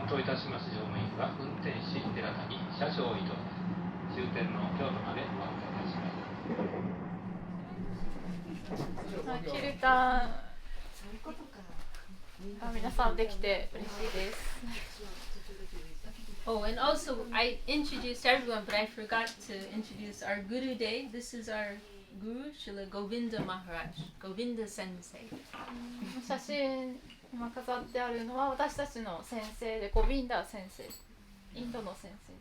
担当いたします乗務員は運転士寺谷、車掌伊藤、終点の京都までお預けいたします。キルタン皆さんできて嬉しいです。Oh, and also I introduced everyone, but I forgot to introduce our Guru Day. This is our Guru, Srila Govinda Maharaj, Govinda Sensei. 写真今飾ってあるのは私たちの先生でゴビンダ先生、インドの先生。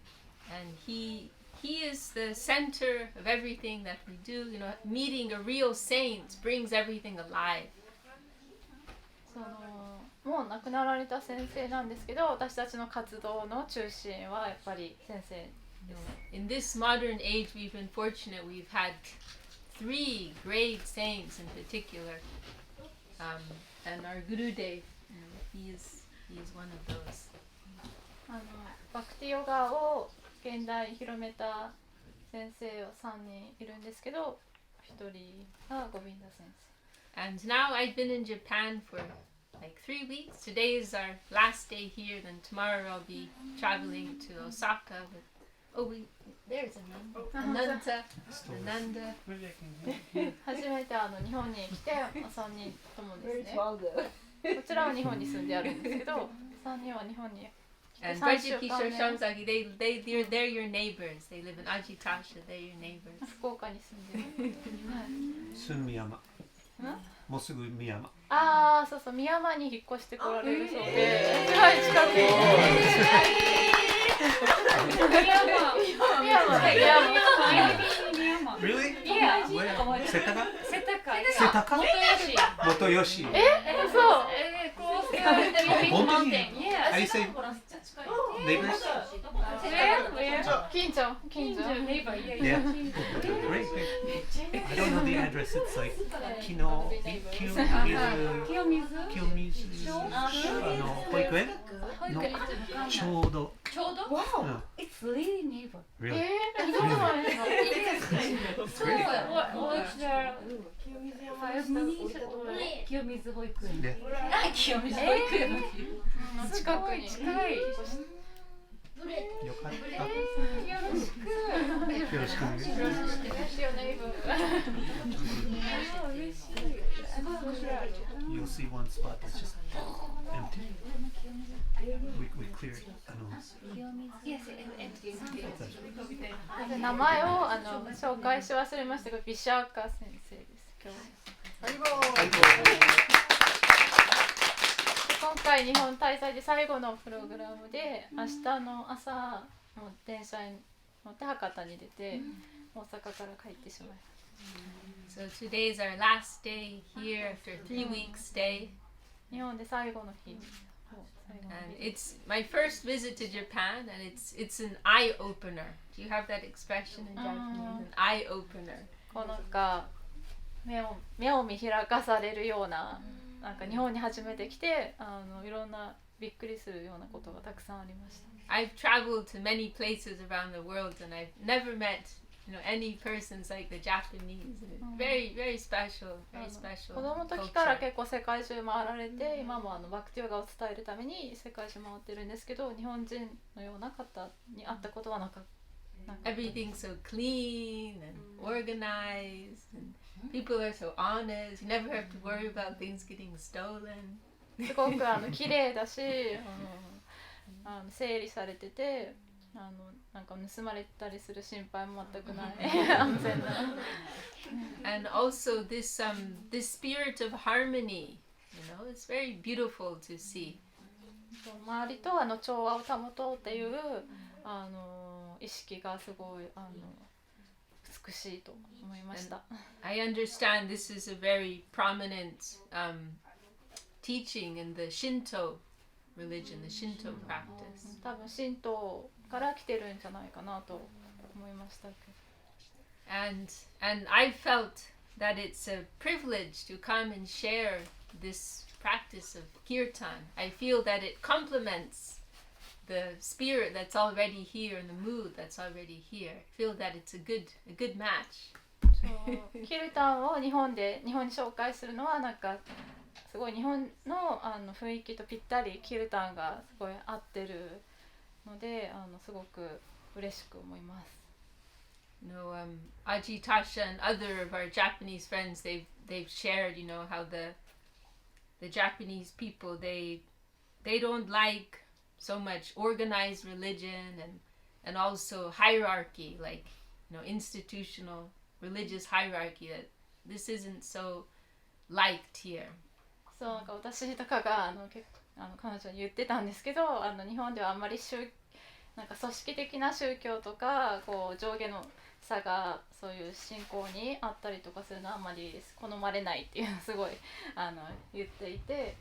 And he is the center of everything that we do. You know, meeting a real saint brings everything alive. もう亡くなられた先生なんですけど、私たちの活動の中心はやっぱり先生です。In this modern age, we've been fortunate. We've had 3 great saints in particular, and our Guru Dev, he is one of those. バクティヨガを現代に広めた先生は3人いるんですけど、1人がゴビンダ先生。And now I've been in Japan for like 3 weeks. Today is our last day here. Then tomorrow I'll be traveling to Osaka. There's Ananda. 初めて日本に来て3人ともですね。こちらは日本に住んであるんですけど、3人は日本に。And Rajikishore Shamsaki, they're your neighbors. They live in Ajitasha. They're your neighbors. 福岡に住んでる。住み山。もうすぐ宮山。そうそう、宮山に引っ越してこられるそうで、すごい近くに。宮山。Really? Yeah. Where? 世田谷？世田谷？元吉。そう。本当に？How do you say neighbors? 近所。Yeah. Great. I don't know the address. It's like 保育園のちょうど。Wow. It's really neighbor. Really? 清水保育園。ね。清水保育園。近くに。よかった。よろしく。よろしくお願いします。嬉しい。You'll see one spot that's just empty. We cleared. Yes, empty. 名前を紹介し忘れましたが、ビシャーカ先生です。今回日本滞在で最後のプログラムで、明日の朝もう電車に乗って博多に出て、大阪から帰ってしまいます。So today is our last day here after a 3-week stay. 日本で最後の日。And it's my first visit to Japan, and it's an eye opener. Do you have that expression in Japanese? An eye opener. こうなんか目を見開かされるような、なんか日本に初めて来ていろんなびっくりするようなことがたくさんありました。I've traveled to many places around the world, and I've never met any persons like the Japanese. Very, very special, very special. 子供の時から結構世界中回られて、今もバクティヨガを伝えるために世界中回ってるんですけど、日本人のような方に会ったことはなかった。Everything's so clean and organized, and people are so honest. You never have to worry about things getting stolen. すごく綺麗だし、整理されてて、なんか盗まれたりする心配も全くない安全な。And also this spirit of harmony, it's very beautiful to see. 周りと調和を保とうっていう意識がすごい美しいと思いました。I understand this is a very prominent teaching in the Shinto religion, the Shinto practice. 多分神道から来てるんじゃないかなと思いましたけど。And I felt that it's a privilege to come and share this practice of kirtan. I feel that it complements the spirit that's already here and the mood that's already here. I feel that it's a good match. キルタンを日本に紹介するのはなんかすごい日本の雰囲気とぴったりキルタンがすごい合ってるのですごく嬉しく思います。Ajitasha and other of our Japanese friends, they've shared, how the Japanese people they don't like so much organized religion and also hierarchy, like institutional religious hierarchy. That this isn't so liked here. そうなんか私とかが彼女に言ってたんですけど、日本ではあんまりなんか組織的な宗教とかこう上下の差がそういう信仰にあったりとかするのはあんまり好まれないっていうのをすごい言っていて。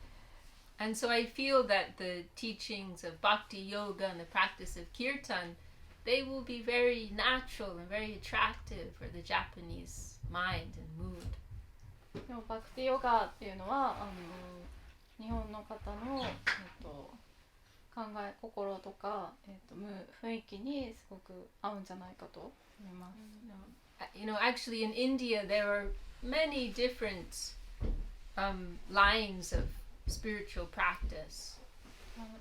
And so I feel that the teachings of Bhakti Yoga and the practice of Kirtan, they will be very natural and very attractive for the Japanese mind and mood. でもバクティヨガっていうのは日本の方の、心とか、雰囲気にすごく合うんじゃないかと思います。Actually in India there are many different lines of spiritual practice.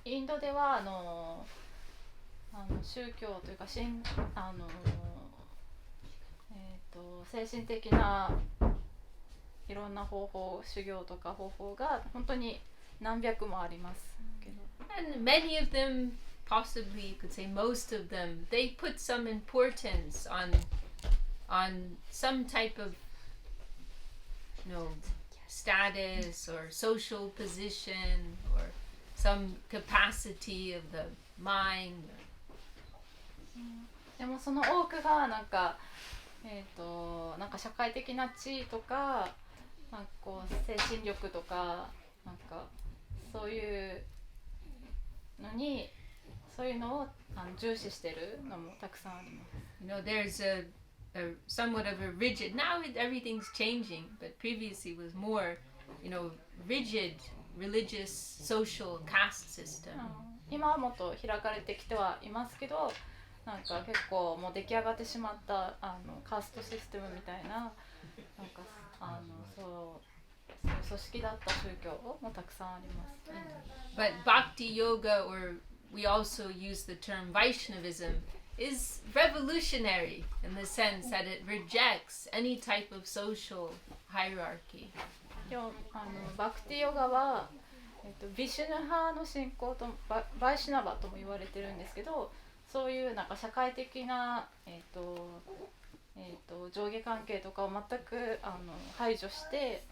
インドでは宗教というか精神的ないろんな方法、修行とか方法が本当に何百もありますけど。And many of them, possibly you could say most of them, they put some importance on some type of status or social position or some capacity of the mind. でもその多くがなんか社会的な地位とか、なんかこう精神力とか、なんかそういうのを重視してるのもたくさんあります。There's a somewhat of a rigid. Now everything's changing, but previously was more, rigid religious social caste system. 今はもっと開かれてきてはいますけど、なんか結構もう出来上がってしまったカーストシステムみたいな、なんかそういう組織だった宗教もたくさんあります。But Bhakti Yoga, or we also use the term Vaishnavism, is revolutionary in the sense that it rejects any type of social hierarchy. バクティヨガは、ビシュヌ派の信仰とバイシュナバとも言われてるんですけど、そういうなんか社会的な、上下関係とかを全く排除して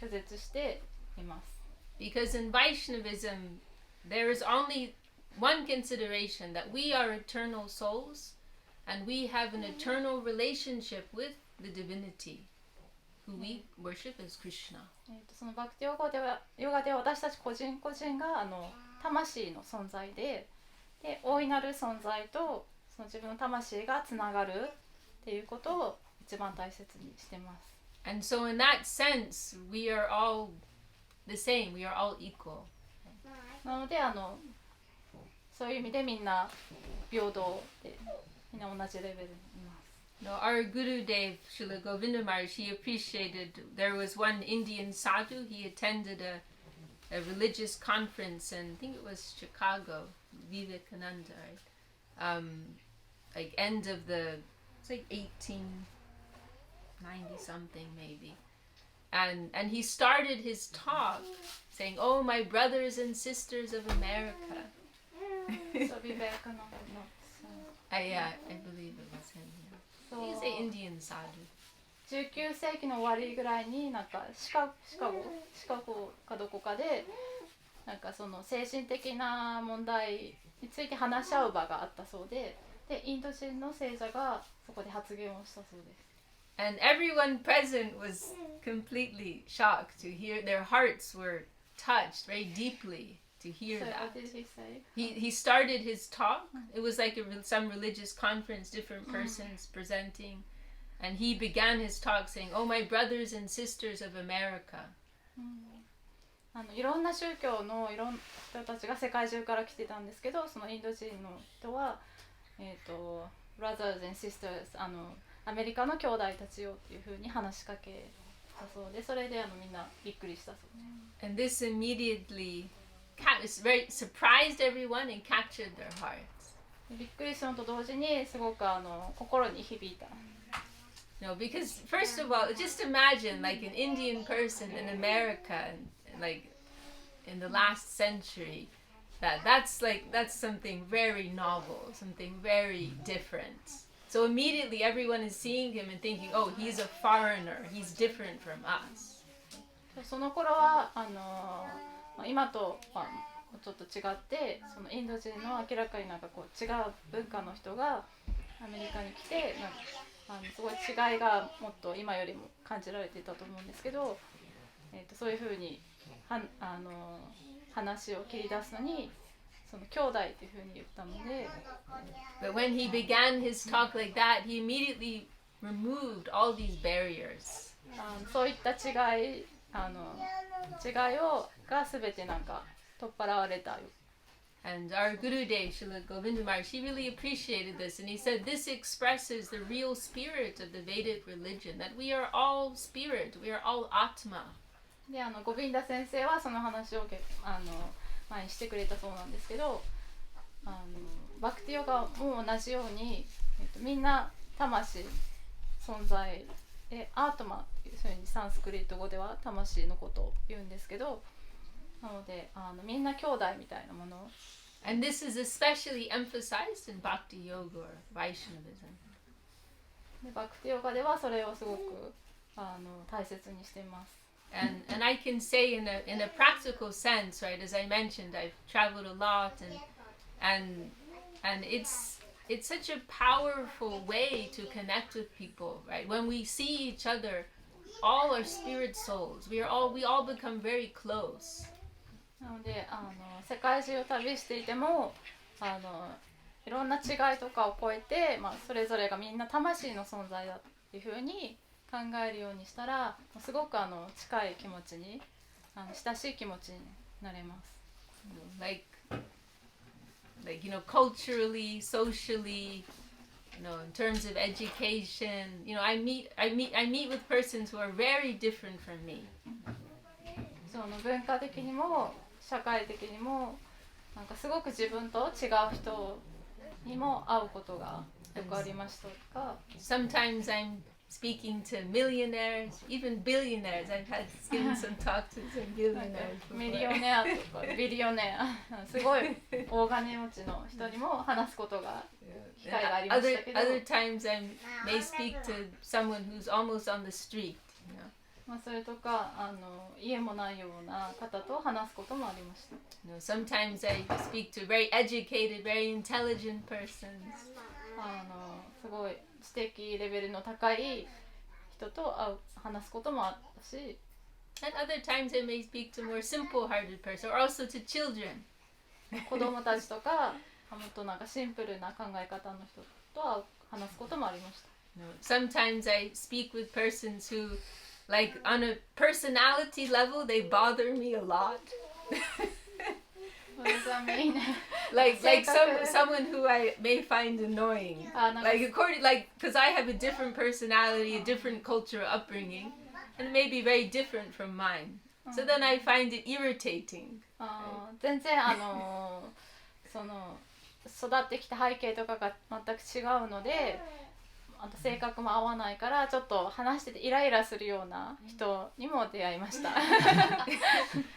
拒絶しています。Because in Vaishnavism, there is only one consideration that we are eternal souls and we have an eternal relationship with the divinity who we worship as Krishna. そのバクティヨガでは私たち個人個人が魂の存在で、大いなる存在とその自分の魂がつながるっていうことを一番大切にしてます。And so in that sense, we are all the same. We are all equal. なのでそういう意味でみんな平等で、みんな同じレベルにいます。Our Gurudev, Srila Govinda Maharaj, he appreciated, there was one Indian sadhu, he attended a religious conference in, I think it was Chicago, Vivekananda, right? Like end of it's like 1890 something maybe. And he started his talk saying, "Oh, my brothers and sisters of America." So Vivekananda, Yeah, I believe it was him. Yeah. He's an Indian sadhu. 19世紀の終わりぐらいになんかシカゴかどこかでなんかその精神的な問題について話し合う場があったそうで、インド人の聖者がそこで発言をしたそうです。And everyone present was completely shocked to hear. Their hearts were touched very deeply to hear So that. what did he say? He started his talk. It was like some religious conference, different persons presenting. And he began his talk saying, "Oh, my brothers and sisters of America." いろんな宗教のいろんな人たちが世界中から来てたんですけど、そのインド人の人は、brothers and sisters、アメリカの兄弟たちよっていうふうに話しかけたそうで、それでみんなびっくりしたそうで And this immediately surprised everyone and captured their hearts. す。びっくりしたのと同時にすごく心に響いた。No, because first of all, just imagine like an Indian person in America, like in the last century. That's something very novel, something very different. So immediately everyone is seeing him and thinking, oh, he's a foreigner, he's different from us. その頃は今とはちょっと違って、そのインド人の明らかになんかこう違う文化の人がアメリカに来て、すごい違いがもっと今よりも感じられていたと思うんですけど、そういうふうに話を切り出すのにその兄弟っていうふうに言ったので。But when he began his talk like that, he immediately removed all these barriers. そういった違いが全てなんか取っ払われた。And our Guru Dev, Srila Govinda Maharaj, he really appreciated this, and he said this expresses the real spirit of the Vedic religion, that we are all spirit, we are all Atma. でゴビンダ先生はその話を前にしてくれたそうなんですけど、バクティヨガも同じように、みんな魂存在でアートマっていうふうにサンスクリット語では魂のことを言うんですけど、なのでみんな兄弟みたいなもの。And this is especially emphasized in Bhakti Yoga or Vaishnavism. でバクティヨガではそれをすごく大切にしています。And I can say in a practical sense, right? As I mentioned, I've traveled a lot, and it's such a powerful way to connect with people, right? When we see each other, all our spirit souls, we all become very close. なので世界中を旅していてもいろんな違いとかを超えて、それぞれがみんな魂の存在だっていうふうに考えるようにしたら、すごく近い気持ちに親しい気持ちになれます。Like culturally, socially, in terms of education, I meet with persons who are very different from me. その文化的にも社会的にもなんかすごく自分と違う人にも会うことがよくありましたが。Sometimes I'm speaking to millionaires, even billionaires. I've given some talk to some billionaires. ミリオネアとかビリオネア、すごい大金持ちの人にも話すことが機会がありましたけど。Other times I may speak to someone who's almost on the street. それとか家もないような方と話すこともありました。Sometimes I speak to very educated, very intelligent persons. すごい知的レベルの高い人と話すこともあったし。And other times I may speak to more simple-hearted person, or also to children. 子供たちとかもっとなんかシンプルな考え方の人と話すこともありました。Sometimes I speak with persons who, like on a personality level, they bother me a lot. What does that mean? like someone who I may find annoying. Because I have a different personality, a different cultural upbringing, and it may be very different from mine. So then I find it irritating. 全然その育ってきた背景とかが全く違うので。性格も合わないからちょっと話しててイライラするような人にも出会いました。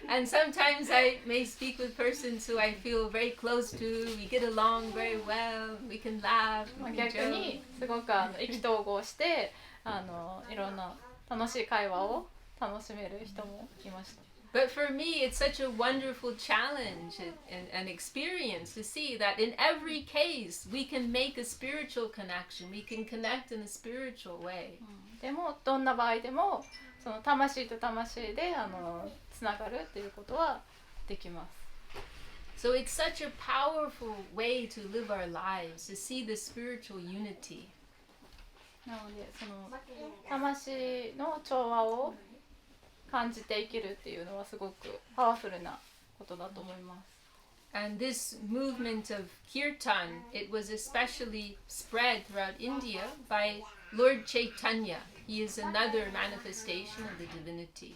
And sometimes I may speak with persons who I feel very close to. We get along very well. We can laugh. 逆にすごく意気投合していろんな楽しい会話を楽しめる人もいました。But for me, it's such a wonderful challenge and experience to see that in every case, we can make a spiritual connection. We can connect in a spiritual way. でもどんな場合でもその魂と魂でつながるっていうことはできます。So it's such a powerful way to live our lives, to see the spiritual unity. なのでその魂の調和を感じて生きるっていうのはすごくパワフルなことだと思います。And this movement of kirtan, it was especially spread throughout India by Lord Chaitanya. he is another manifestation of the divinity.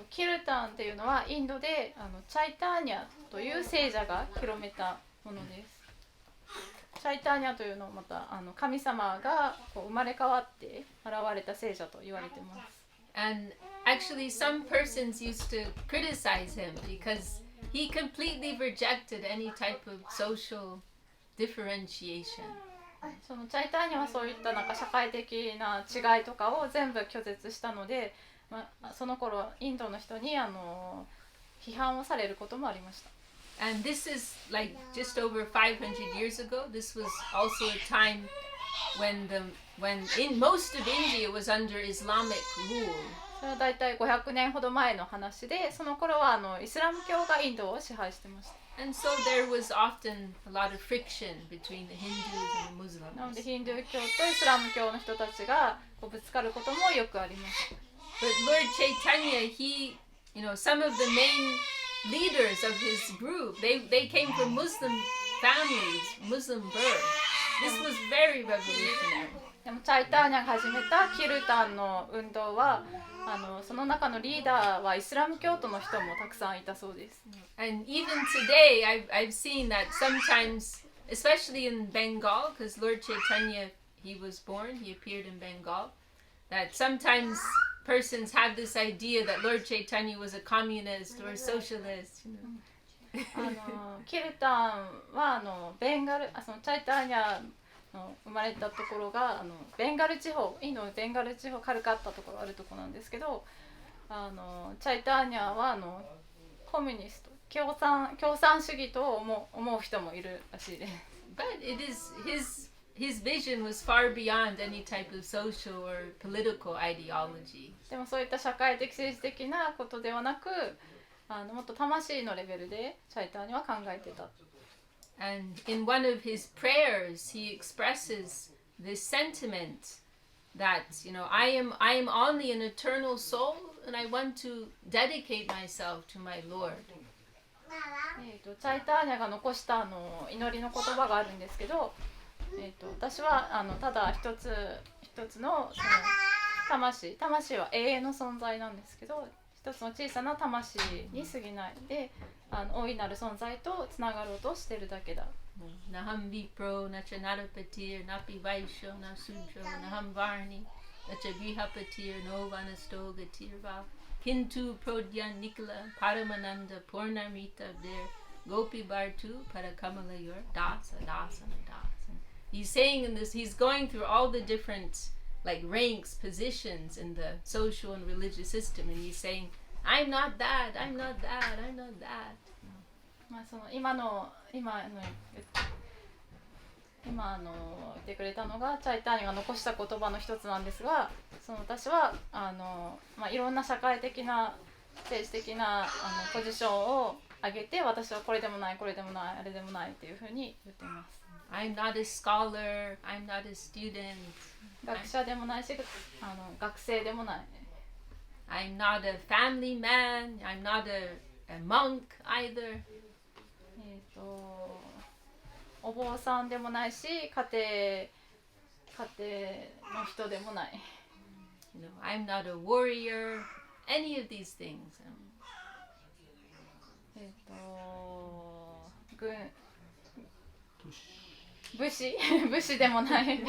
キルタンっていうのはインドでチャイターニャという聖者が広めたものです。チャイターニャというのはまた神様がこう生まれ変わって現れた聖者と言われています。And actually some persons used to criticize him because he completely rejected any type of social differentiation. そのチャイターニャはそういったなんか社会的な違いとかを全部拒絶したので、その頃インドの人に批判をされることもありました。And this is like just over 500 years ago. This was also a time when in most of India was under Islamic rule. それはだいたい500年ほど前の話で、その頃はイスラム教がインドを支配してました。And so there was often a lot of friction between the Hindus and the Muslims. なのでヒンドゥー教とイスラム教の人たちがこうぶつかることもよくあります。But Lord Chaitanya, some of the main leaders of his group, they came from Muslim families, Muslim birth. This was very revolutionary. でもチャイターニャが始めたキルタンの運動はその中のリーダーはイスラム教徒の人もたくさんいたそうです。And even today, I've seen that sometimes, especially in Bengal, because Lord Chaitanya, he was born, he appeared in Bengal, that sometimes persons have this idea that Lord Chaitanya was a communist or a socialist. キルタンはベンガルそのチャイターニャの生まれたところがベンガル地方、インドのベンガル地方カルカッタところあるところなんですけど、チャイターニャはコミュニスト共産主義と思う人もいるらしいです。But it is his vision was far beyond any type of social or political ideology. でもそういった社会的政治的なことではなく、もっと魂のレベルでチャイターニャは考えてた。And in one of his prayers, he expresses this sentiment that, I am only an eternal soul, and I want to dedicate myself to my Lord. チャイターニャが残した祈りの言葉があるんですけど、私はただ一つの魂は永遠の存在なんですけど、一つの小さな魂に過ぎないで大いなる存在とつながろうとしているだけだ。Naham vipro, nacha narapatir, napi vaisho, na sudro, naham varni, nacha vihapatir, no vanastogatir va, kintu prodyan nikla, paramananda, purnamita der, gopi bartu, parakamalayor, dasa, dasana, dasa. He's saying in this, he's going through all the different ranks, positions in the social and religious system, and he's saying, I'm not that, I'm not that, I'm not that. その今言ってくれたのがチャイターニャが残した言葉の一つなんですが、私はいろんな社会的な政治的なポジションを上げて、私はこれでもないこれでもないあれでもないっていうふうに言っています。I'm not a scholar, I'm not a student. 学者でもないし学生でもない。I'm not a family man, I'm not a monk either. お坊さんでもないし家庭の人でもない。I'm not a warrior, any of these things. 武士でもない。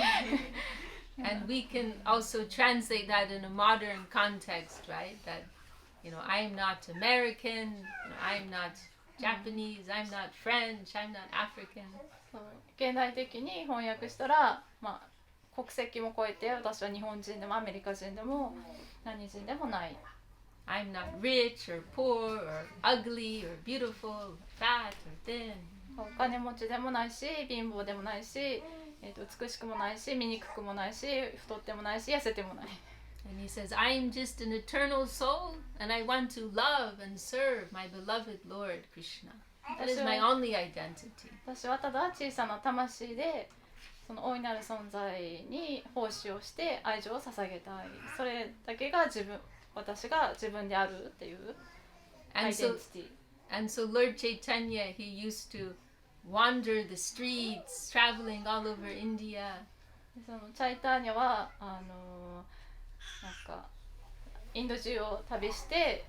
And we can also translate that in a modern context, right? That, I'm not American, I'm not Japanese, I'm not French, I'm not African. 現代的に翻訳したら、国籍も超えて私は日本人でもアメリカ人でも何人でもない。I'm not rich or poor or ugly or beautiful, or fat or thin. お金持ちでもないし貧乏でもないし、美しくもないし醜くもないし太ってもないし痩せてもない。And he says, I'm just an eternal soul and I want to love and serve my beloved Lord Krishna. That is my only identity. 私はただ小さな魂でその大いなる存在に奉仕をして愛情を捧げたい。それだけが私が自分であるっていうアイデンティティ。And so Lord Chaitanya, he used to wander the streets, traveling all over India. そのチャイターニャはなんかインド中を旅して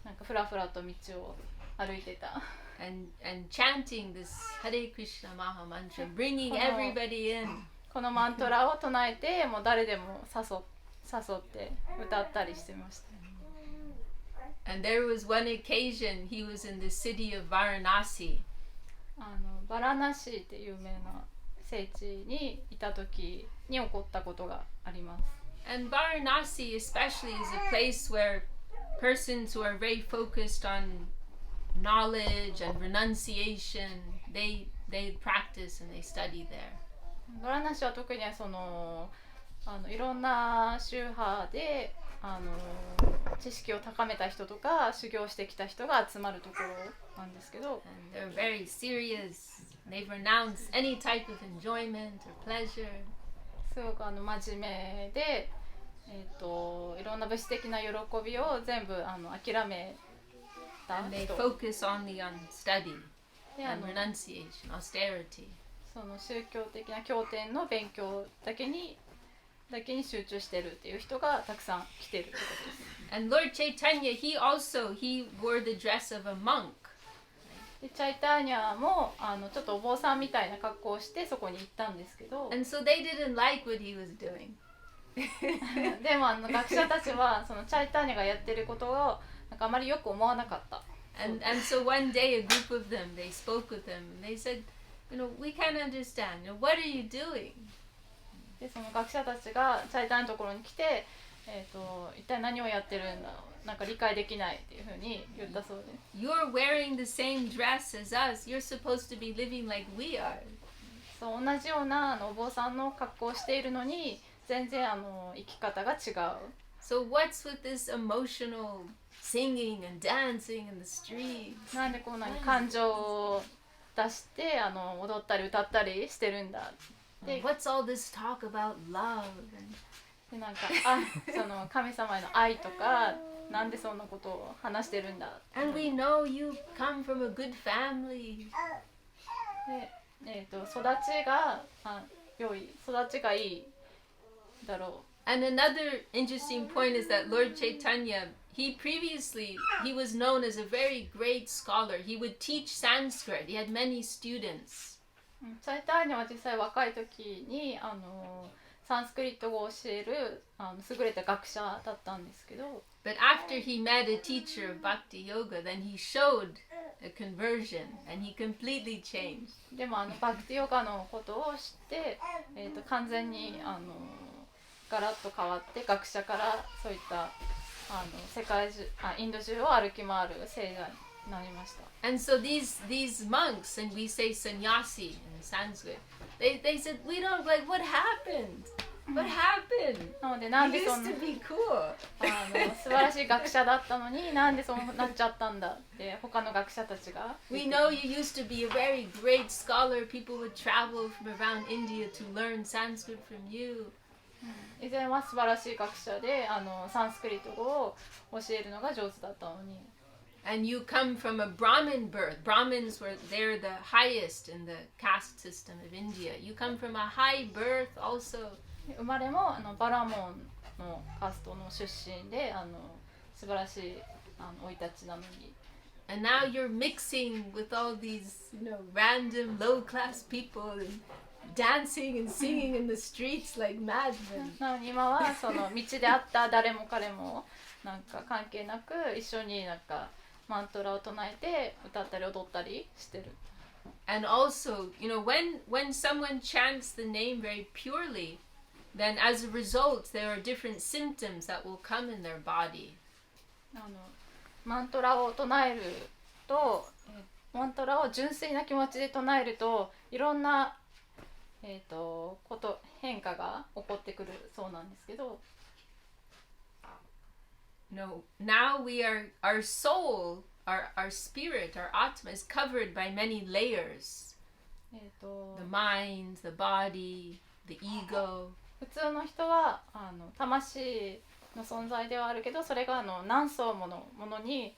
なんかふらふらと道を歩いてた。and chanting this Hare Krishna Maha Mantra, bringing everybody in. このマントラを唱えて、もう誰でも誘って歌ったりしてました。And there was one occasion he was in the city of Varanasi. バラナシーって有名な聖地にいた時に起こったことがあります。And Varanasi especially is a place where persons who are very focused on knowledge and renunciation, they practice and they study there. バラナシは特にそのいろんな宗派で知識を高めた人とか修行してきた人が集まるところなんですけど、And they're very serious. They renounce any type of enjoyment or pleasure. すごく真面目で、いろんな物質的な喜びを全部諦めた And they 人 focus only on study で、 and renunciation, austerity. その宗教的な経典の勉強だけに集中してるっていう人がたくさん来てるってことです。And Lord Chaitanya, he wore the dress of a monk. でチャイターニャもちょっとお坊さんみたいな格好をしてそこに行ったんですけど、 And so they didn't like what he was doing. でも学者たちはそのチャイターニャがやってることをなんかあまりよく思わなかった。And so one day a group of them, they spoke with him and they said, we can't understand. What are you doing? でその学者たちがチャイターニャのところに来て、一体何をやってるんだ、なんか理解できないっていうふうに言ったそうです。 You're wearing the same dress as us. You're supposed to be living like we are. そう同じようなお坊さんの格好をしているのに全然生き方が違う。 So what's with this emotional singing and dancing in the streets? なんでこんなに感情を出して踊ったり歌ったりしてるんだって。 What's all this talk about love? でなんかその神様への愛とかなんでそんなことを話してるんだ。 And we know you come from a good family. で、育ちが良い、育ちがいいだろう。 And another interesting point is that Lord Chaitanya, he was known as a very great scholar. He would teach Sanskrit. He had many students. チャイターニャは実際若い時にサンスクリット語を教える優れた学者だったんですけど、 But after he met a teacher of Bhakti Yoga, then he showed a conversion and he completely changed. でもバクティヨガのことを知って、完全にガラッと変わって学者からそういった世界中インド中を歩き回る聖者になりました。 And so these monks, and we say sannyasi in Sanskrit, they said, we don't like, what happened? What happened? なのでなん You でそ used んな to be cool. 素晴らしい学者だったのになんでそうなっちゃったんだって他の学者たちが We know you used to be a very great scholar. People would travel from around India to learn Sanskrit from you. 以前は素晴らしい学者でサンスクリット語を教えるのが上手だったのに And you come from a Brahmin birth. Brahmins they're the highest in the caste system of India. You come from a high birth also. 生まれもバラモンのカストの出身で素晴らしい生い立ちなのに And now you're mixing with all these, random low-class people and dancing and singing in the streets like madmen. なのに今はその道で会った誰も彼もなんか関係なく一緒になんかマントラを唱えて歌ったり踊ったりしてる。 And also, when someone chants the name very purely, then as a result, there are different symptoms that will come in their body. マントラを唱えると、マントラを純粋な気持ちで唱えるといろんな、変化が起こってくるそうなんですけど、Now our soul, our spirit, our atma is covered by many layers. The mind, the body, the ego. 普通の人は魂の存在ではあるけどそれが何層ものものに、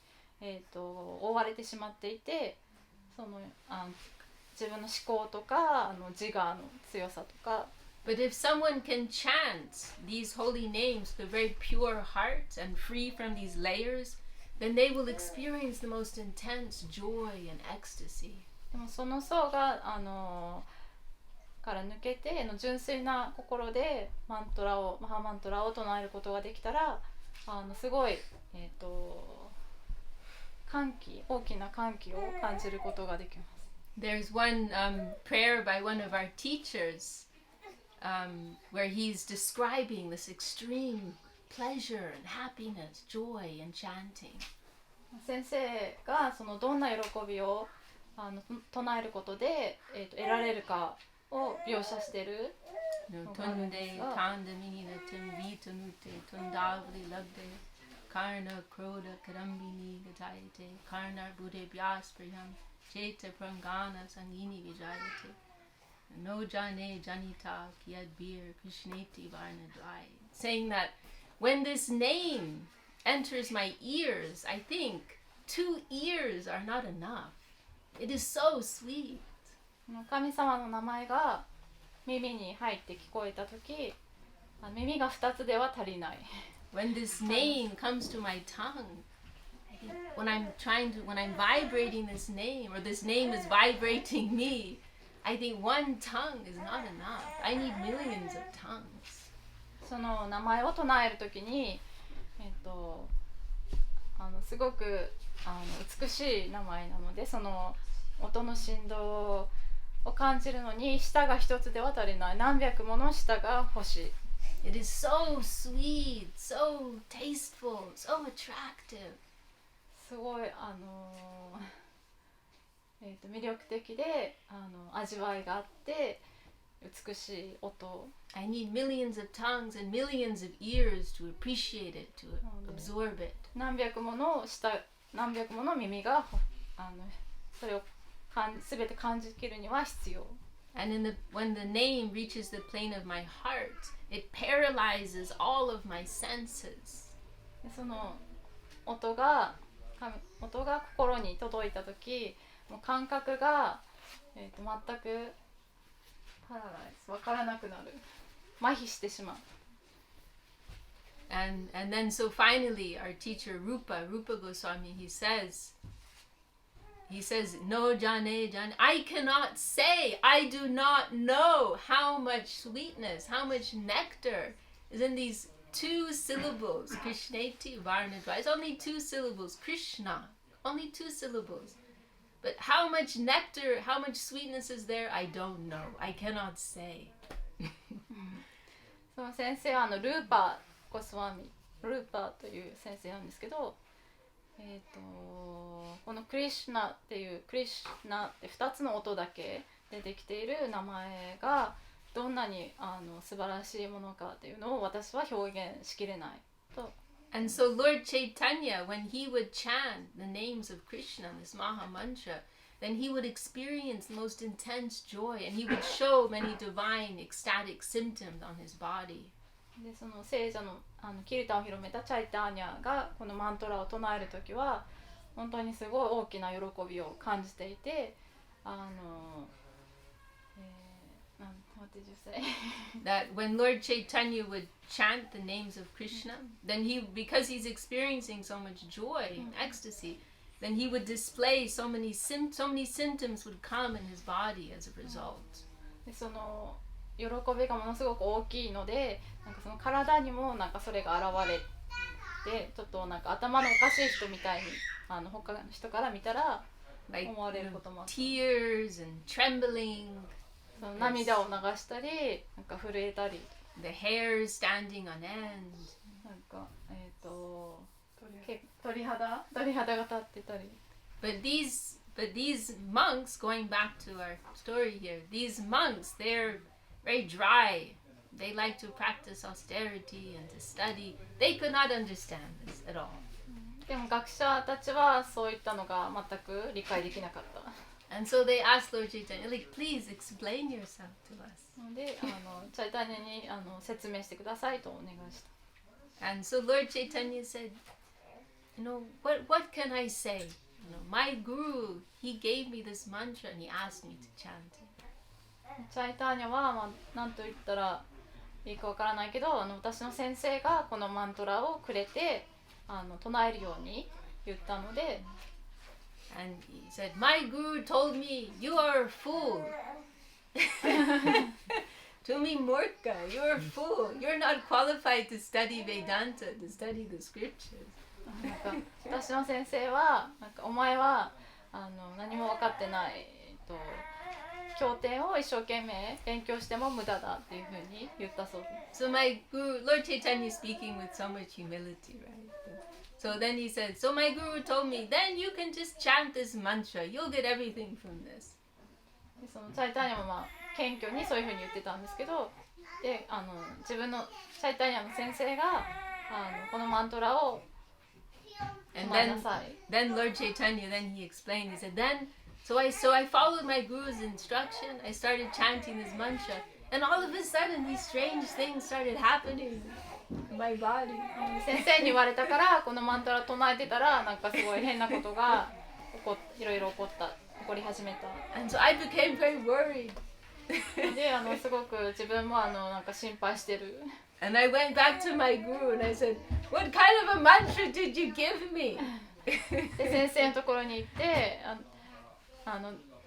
覆われてしまっていてその自分の思考とか自我の強さとか But if someone can chant these holy names with a very pure heart and free from these layers, then they will experience the most intense joy and ecstasy. でもその層がから抜けて純粋な心でマハマントラを唱えることができたらすごい大きな歓喜を感じることができます。There's one prayer by one of our teachers where he's describing this extreme pleasure and happiness, joy and chanting. 先生がどんな喜びを唱えることで、得られるかを描写しているのがあるんですが、Karna Kroda Karambini Gajayate, Karna Bude Vyaspriyam, Cheta Prangana Sangini Vijayate, No Jane Janita Kiad Bir Krishneti Varna Drai. Saying that when this name enters my ears, I think 2 ears are not enough. It is so sweet. 神様の名前が耳に入って聞こえたとき、耳が2つでは足りない。When this name comes to my tongue, when I'm vibrating this name, or this name is vibrating me, I think one tongue is not enough. I need millions of tongues. その名前を唱えるときに、すごく美しい名前なので、その音の振動を感じるのに舌が一つでは足りない。何百もの舌が欲しい。It is so sweet, so tasteful, so attractive. すごい魅力的で味わいがあって美しい音。I need millions of tongues and millions of ears to appreciate it, to absorb it. 何百もの耳がそれを全て感じきるには必要。And when the name reaches the plane of my heart, it paralyzes all of my senses. その音が心に届いたとき、もう感覚が、全くパラライズ、分からなくなる。麻痺してしまう。And then so finally our teacher Rupa Goswami, he says, no jane, I cannot say, I do not know how much sweetness, how much nectar is in these 2 syllables, Krishneti Varnadva. It's only 2 syllables, Krishna, only 2 syllables. But how much nectar, how much sweetness is there, I don't know. I cannot say. その先生はルーパーという先生なんですけど、このクリシュナって2つの音だけでできている名前がどんなに素晴らしいものかっていうのを私は表現しきれないと。And so Lord Chaitanya, when he would chant the names of Krishna, this Maha Mantra, then he would experience the most intense joy and he would show many divine ecstatic symptoms on his body. でその聖者のキルタを広めたチャイターニャがこのマントラを唱えるときは本当にすごい大きな喜びを感じていて、what did you say? That when Lord Chaitanya would chant the names of Krishna, then because he's experiencing so much joy and ecstasy, then he would display so many symptoms would come in his body as a result. でその喜びがものすごく大きいので、なんかその体にもなんかそれが現れて、ちょっとなんか頭のおかしい人みたいに他の人から見たら思われることもある。Tears and trembling. その涙を流したり、なんか震えたり。The hair standing on end. なんか鳥肌が立ってたり。But these monks, going back to our story here, these monks, they're very dry. They like to practice austerity and to study. They could not understand this at all. でも学者たちはそういったのが全く理解できなかった。And so they asked Lord Chaitanya, like, please explain yourself to us. で、チャイタニャに説明してくださいとお願いした。And so Lord Chaitanya said, what can I say? My guru, he gave me this mantra and he asked me to chant it. チャイターニャは、何と言ったらいいかわからないけど、私の先生がこのマントラをくれて唱えるように言ったので、And he said, my guru told me, you are a fool. To me, Murka, you're a fool. You're not qualified to study Vedanta, to study the scriptures. なんか私の先生はお前は何も分かってない、経典を一生懸命勉強しても無駄だっていうふうに言ったそうです。So my guru, Lord Chaitanya is speaking with so much humility, right? So then he said, so my guru told me, then you can just chant this mantra. You'll get everything from this. でそのチャイターニャも謙虚にそういうふうに言ってたんですけど、で自分のチャイターニャの先生がこのマントラを And 唱えなさい。 then Lord Chaitanya, then he explained, he said, so I followed my guru's instruction. I started chanting this mantra. And all of a sudden, these strange things started happening in my body. 先生に言われたからこのマントラ唱えてたらなんかすごい変なことがいろいろ起こり始めた。 And so I became very worried. ですごく自分もなんか心配してる。 And I went back to my guru and I said, what kind of a mantra did you give me? で先生のところに行って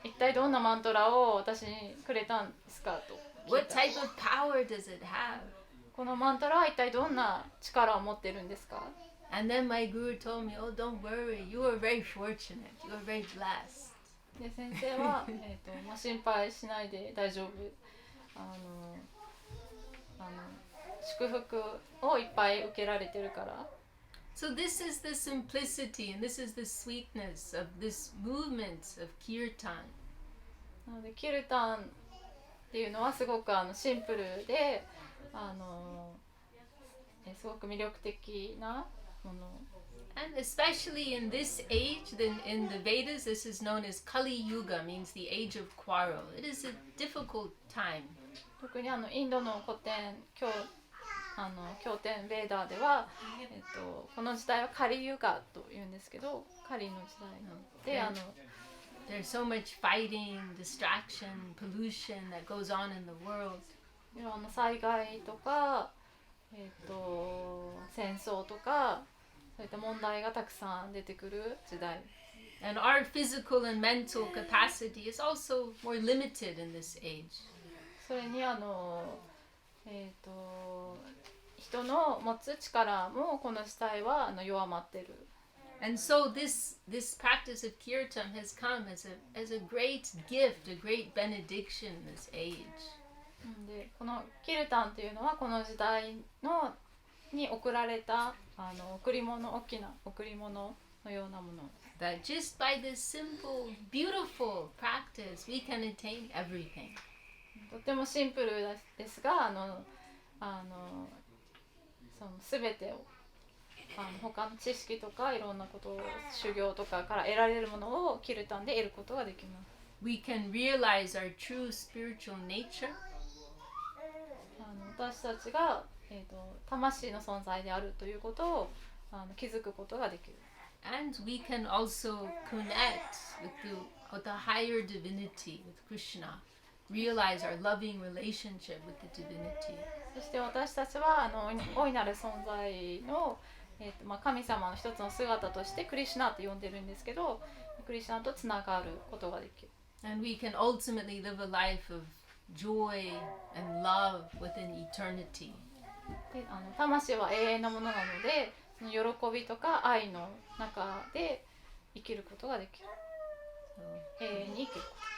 一体どんなマントラを私にくれたんですかと聞い What た。 type of power does it have? このマントラは一体どんな力を持ってるんですか。 And then my guru told me, oh, don't worry. You are very fortunate. You are very blessed. で先生は、心配しないで大丈夫。祝福をいっぱい受けられてるから。 So this is the simplicity and this is the sweetness of this movement of kirtan. なのでキルタンっていうのはすごくシンプルですごく魅力的なもの。 And especially in this age, then in the Vedas, this is known as Kali Yuga, means the age of quarrel. It is a difficult time. 特にインドの古典経典ベーダーでは、この時代はカリユガと言うんですけど、カリの時代なので、 There's so much fighting, distraction, pollution that goes on in the world. 災害とか、戦争とかそういった問題がたくさん出てくる時代。 And our physical and mental capacity is also more limited in this age. それに人の持つ力もこの時代は弱まってる。 And so this practice of kirtan has come as a great gift, a great benediction in this age. でこのキルタンというのはこの時代に贈られた贈り物、大きな贈り物のようなもの。 That just by this simple, beautiful practice, we can attain everything. とてもシンプルですがその全てを他の知識とかいろんなことを修行とかから得られるものをキルタンで得ることができます。 We can realize our true spiritual nature. 私たちが、魂の存在であるということを気づくことができる。 And we can also connect with the higher divinity, with Krishna. Realize our loving relationship with the divinity. そして私たちは大いなる存在の、神様の一つの姿としてクリシュナと呼んでるんですけど、クリシュナとつながることができる。 And we can ultimately live a life of joy and love within eternity. で魂は永遠のものなので、その喜びとか愛の中で生きることができる。永遠に生きること。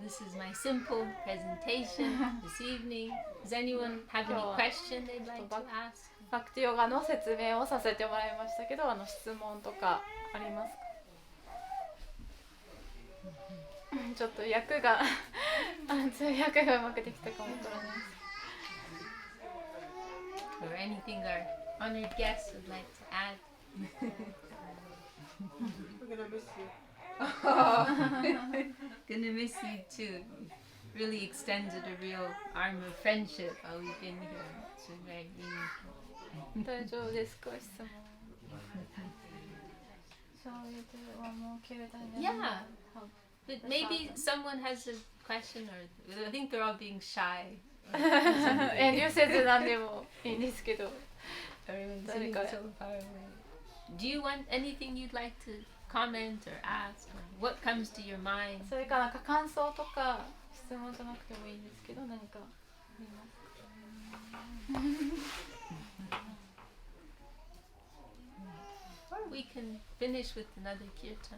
This is my simple presentation this evening. Does anyone have any question they'd like to ask? バクティヨガの説明をさせてもらいましたけど、質問とかありますか？ちょっと訳が通訳がうまくできたかもしれないです。 Or anything our honored guests would like to add? We're gonna miss you. Gonna miss you too. Really extended a real arm of friendship while we've been here. It's been very meaningful. 大丈夫ですか？質問。そういうはもう切れたいね。 Yeah, but maybe someone has a question, or I think they're all being shy. 遠慮せず何でもいいんですけど Everyone's 誰 sitting か so far away. Do you want anything you'd like to comment or ask, or what comes to your mind? それかなんか感想とか質問じゃなくてもいいんですけど何かありますか Or we can finish with another kirtan.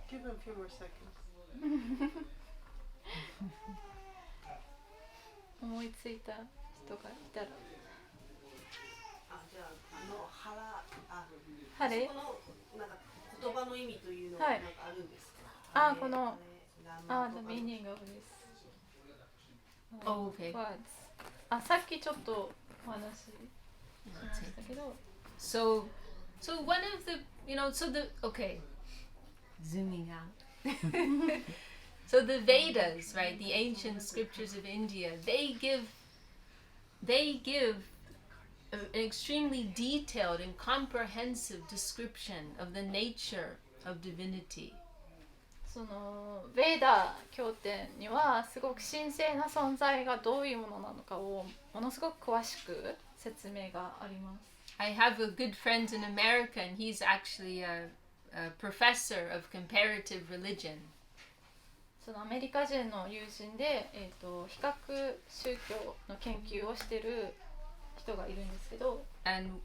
Give him a few more seconds. 思いついた人がいたらじゃあ晴れそこのなんか言葉の意味というのははいなんかあるんですか？このthe meaning of this Oh, okay. words さっきちょっとお話ししましたけど So one of the, okay, zooming out. So the Vedas, right, the ancient scriptures of India, they give an extremely detailed and comprehensive description of the nature of divinity. そのベーダ経典にはすごく神聖な存在がどういうものなのかをものすごく詳しく説明があります。I have a good friend in America, and he's actually a professor of comparative religion. そのアメリカ人の友人で、比較宗教の研究をしている人がいるんですけど、And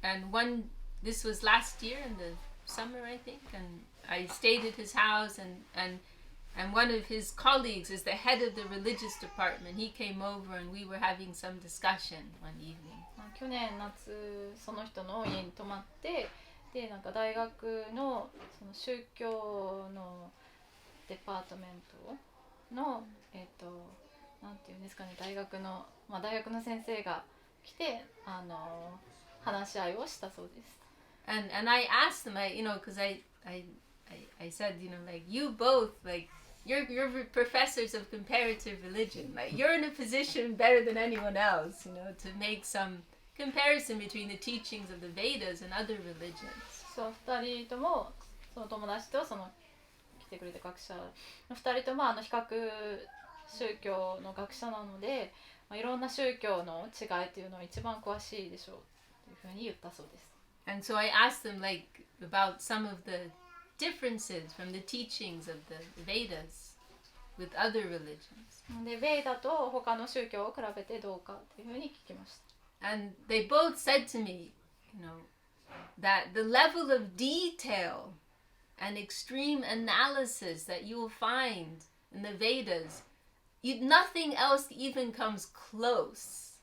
this was last year in the summer, I think, and I stayed at his house, and one of his colleagues is the head of the religious department. He came over, and we were having some discussion one evening. 去年夏その人の家に泊まってでなんか大学のその宗教のデパートメントのなんていうんですかね大学の先生が来て話し合いをしたそうです。And I asked them, because I said, like you both, like you're professors of comparative religion, like you're in a position better than anyone else, to make some comparison between the teachings of the Vedas and other religions. そう2人ともその友達とその来てくれた学者の2人とも比較宗教の学者なので、いろんな宗教の違いというのを一番詳しいでしょうというふうに言ったそうです。And so I asked them like about some of the differences from the teachings of the Vedas with other religions. でベーダと他の宗教を比べてどうかというふうに聞きました。And they both said to me, that the level of detail and extreme analysis that you will find in the Vedas, nothing else even comes close.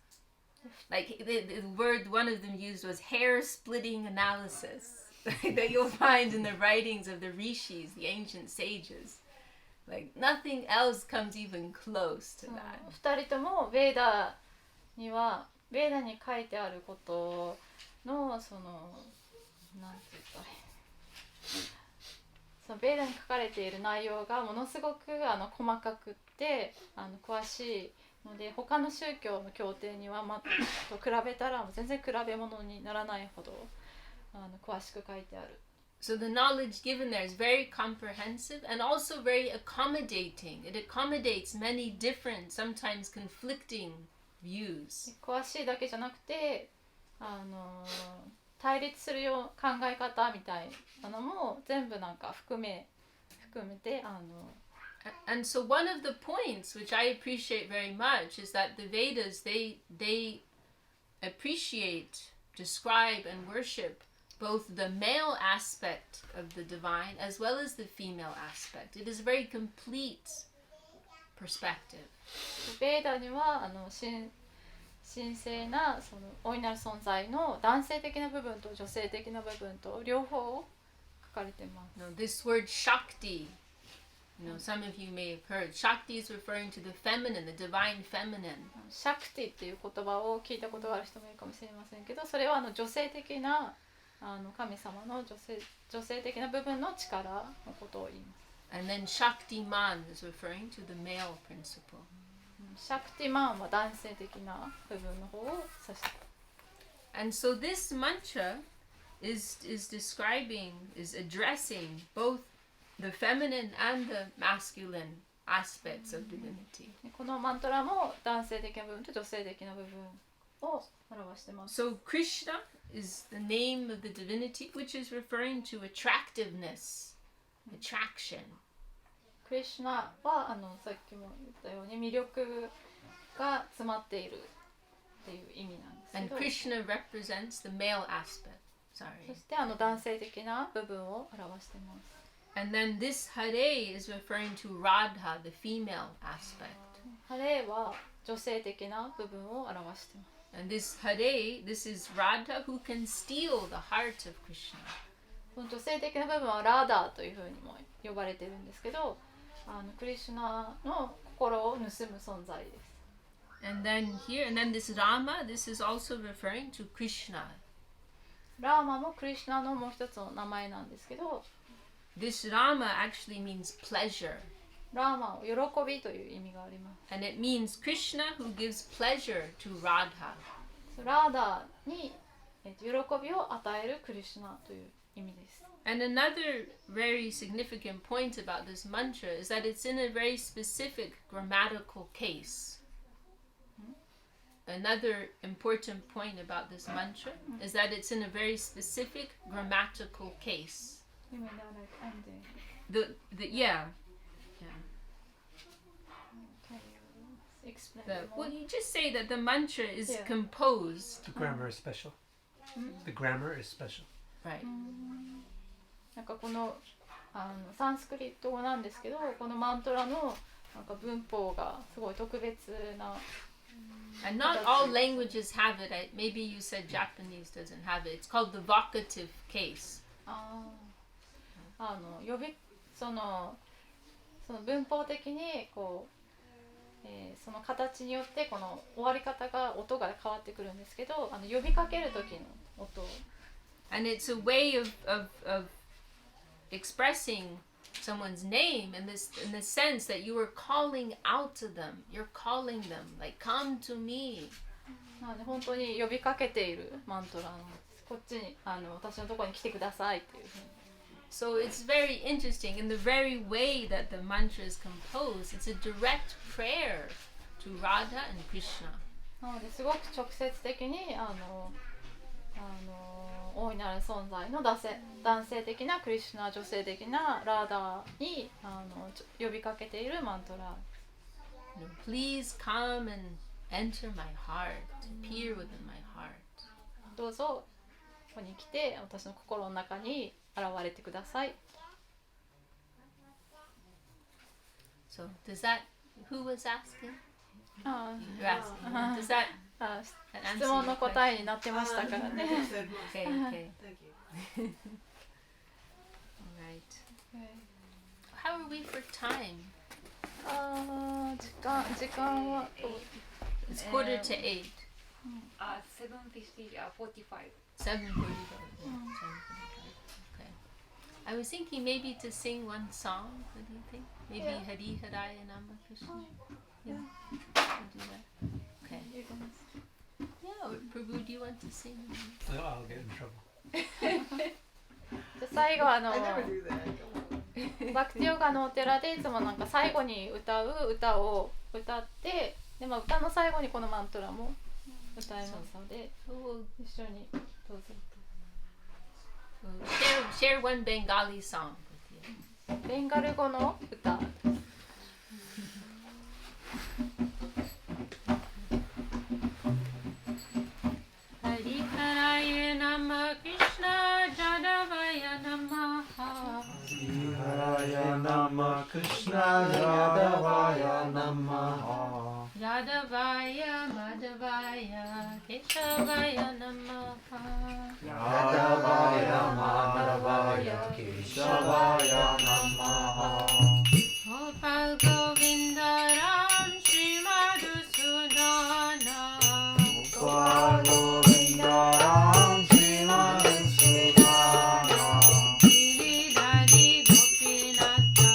Like the word one of them used was hair-splitting analysis that you'll find in the writings of the rishis, the ancient sages. Like nothing else comes even close to that. 2人ともベーダに書いてあることのそのなんて言ったらいいそのベーダに書かれている内容がものすごく細かくって詳しいので他の宗教の経典には、と比べたら全然比べ物にならないほど詳しく書いてある。So the knowledge given there is very comprehensive and also very accommodating. It accommodates many different, sometimes conflicting views. 詳しいだけじゃなくて対立するよう考え方みたいなのも全部なんか含めてAnd so one of the points which I appreciate very much is that the Vedas they appreciate, describe and worship both the male aspect of the divine as well as the female aspect. It is a very complete perspective. ベーダには神聖なその大いなる存在の男性的な部分と女性的な部分と両方書かれています。Now, this word Shakti, some of you may have heard. Shakti is referring to the feminine, the divine feminine. シャクティっていう言葉を聞いたことがある人もいるかもしれませんけど、それは女性的な神様の女性的な部分の力のことを言います。And then Shaktiman is referring to the male principle. シャクティマンは男性的な部分の方を指しています。And so this mantra is addressing both the feminine and the masculine aspects of divinity. このマントラも男性的な部分と女性的な部分を表してます。 So Krishna is the name of the divinity, which is referring to attractiveness, attraction. クリシュナはさっきも言ったように魅力が詰まっているっていう意味なんです And けど、 Krishna represents the male aspect. そ Sorry. して男性的な部分を表してます。 And then this Hare is referring to Radha, the female aspect. ハレーは女性的な部分を表してます。 And this Hare, this is Radha who can steal the heart of Krishna. その女性的な部分はラーダーというふうにも呼ばれてるんですけど、クリシュナの心を盗む存在です。 And then here, and then this Rama, this is also referring to Krishna. ラーマもクリシュナのもう一つの名前なんですけど、 This Rama actually means pleasure. ラーマは喜びという意味があります。 And it means Krishna who gives pleasure to Radha. ラーダーに喜びを与えるクリシュナという意味です。 And another very significant point about this mantra is that it's in a very specific grammatical case. Another important point about this mantra is that it's in a very specific grammatical case. The yeah. Explain Well, you just say that the mantra is Yeah. composed, The grammar is special. The grammar is special. right? なんかこのサンスクリット語なんですけど、このマントラのなんか文法がすごい特別な。 And not all languages have it. Maybe you said Japanese doesn't have it. It's called the vocative case. その文法的にこう、その形によってこの終わり方が音が変わってくるんですけど、呼びかける時の音。 And it's a way of expressing someone's name in the sense that you are calling out to them. You're calling them like, come to me. なので本当に呼びかけているマントラなんです。こっちに私のところに来てくださいっていうふうに。 So it's very interesting. In the very way that the mantra is composed, it's a direct prayer to Radha and Krishna. なのですごく直接的に大いなる存在の男性的なクリシュナ、女性的なラーダーに呼びかけているマントラ。 Please come and enter my heart, appear within my heart. どうぞここに来て私の心の中に現れてください。 So does that? Who was asking? あ You're asking. Does that あ answer 質問 your の question? 答えになってましたからね。 Okay, okay. Thank you. All right. How are we for time? 時間は It's quarter to 8. 7:50 45 7:45. Okay. I was thinking maybe to sing one song. What do you think? Maybe Yeah. Hari Haraya Nama Krishna. Yeah. We'll do that. Okay. Yeah. Or Prabhu, do you want to sing? Oh, I'll get in trouble. じゃあ最後I never do that. バクティヨガのお寺でいつもなんか最後に歌う歌を歌ってで、歌の最後にこのマントラも歌いますので We'll 一緒にどうぞ。 share one Bengali song with you. ベンガル語の歌。Hari Haraya Nama Krishna Jadavaya Namaha. Haraya Nama Krishna Yadavaya Namaha Yadavaya Madhavaya Keshavaya Namaha. Yadavaya Madhavaya Keshavaya Namaha Gopal Govinda Ram Shri Madhusudana. Gopal Govinda Ram Shri Madhusudana Giridhari Gopinatha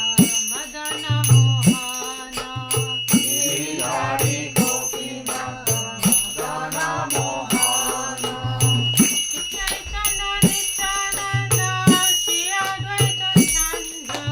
Madana Mohana. Giridhari Gopinatha Madana Mohana Chaitanya Nityananda Shri Advaita Chandra.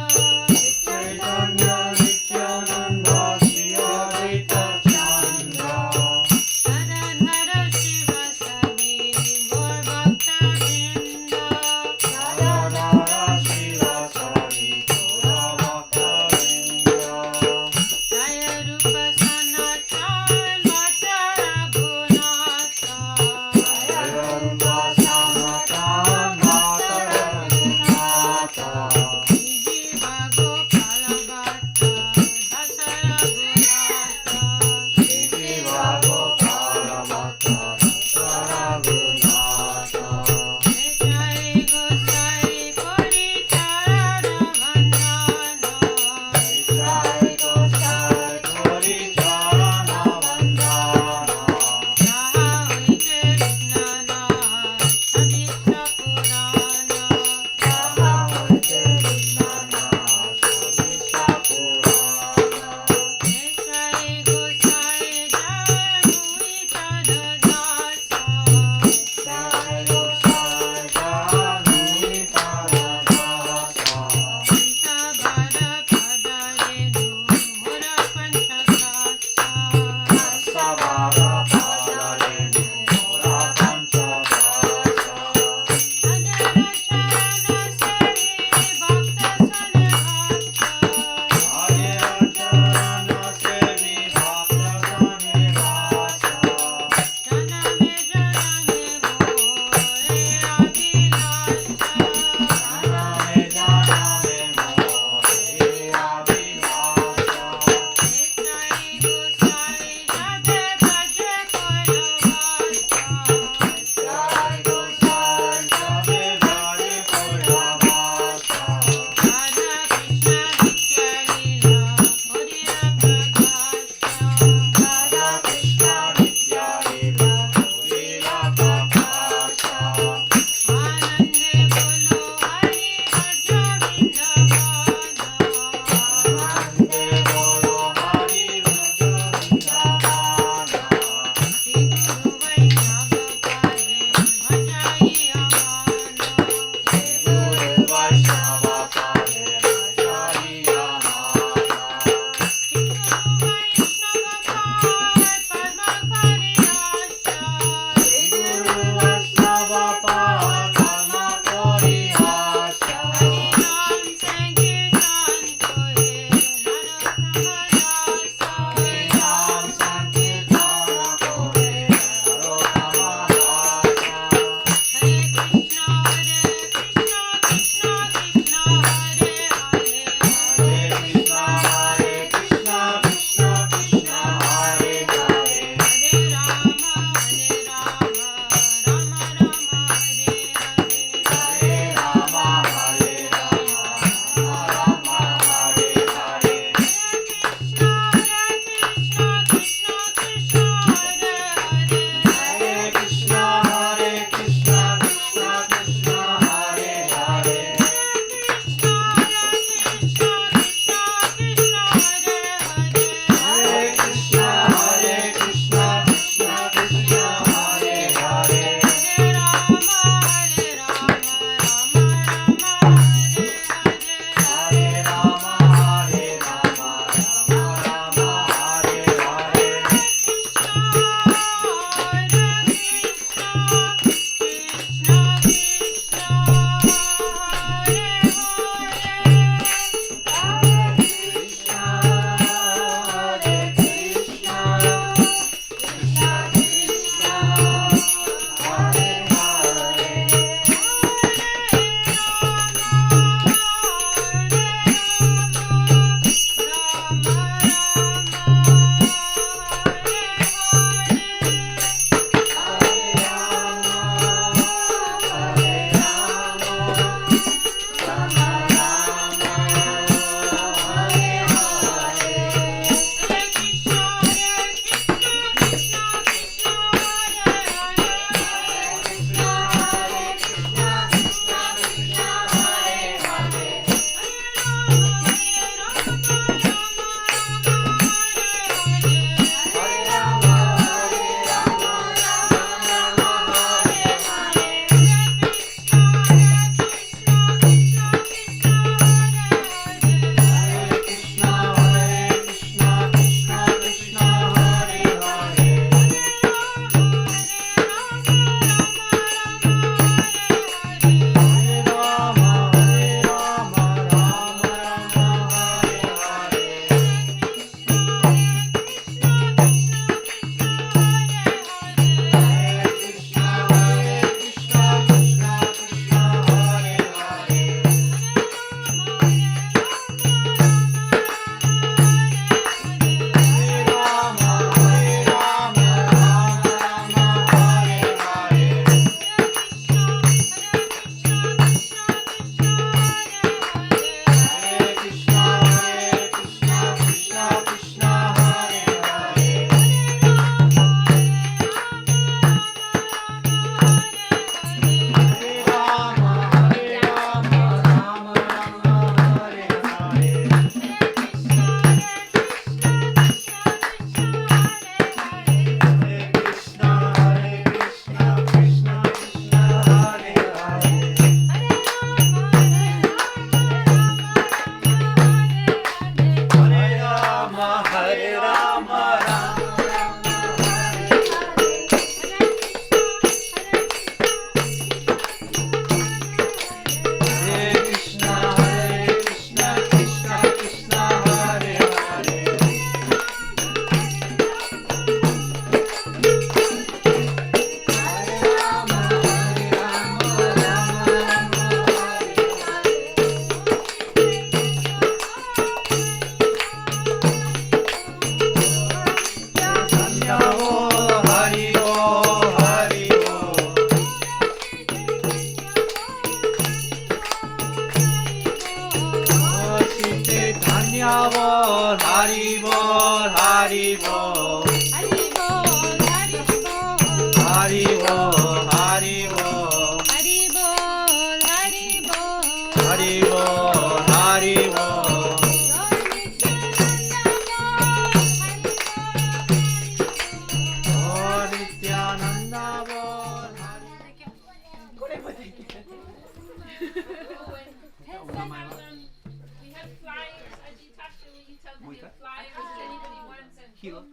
キロ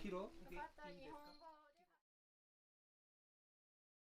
キロ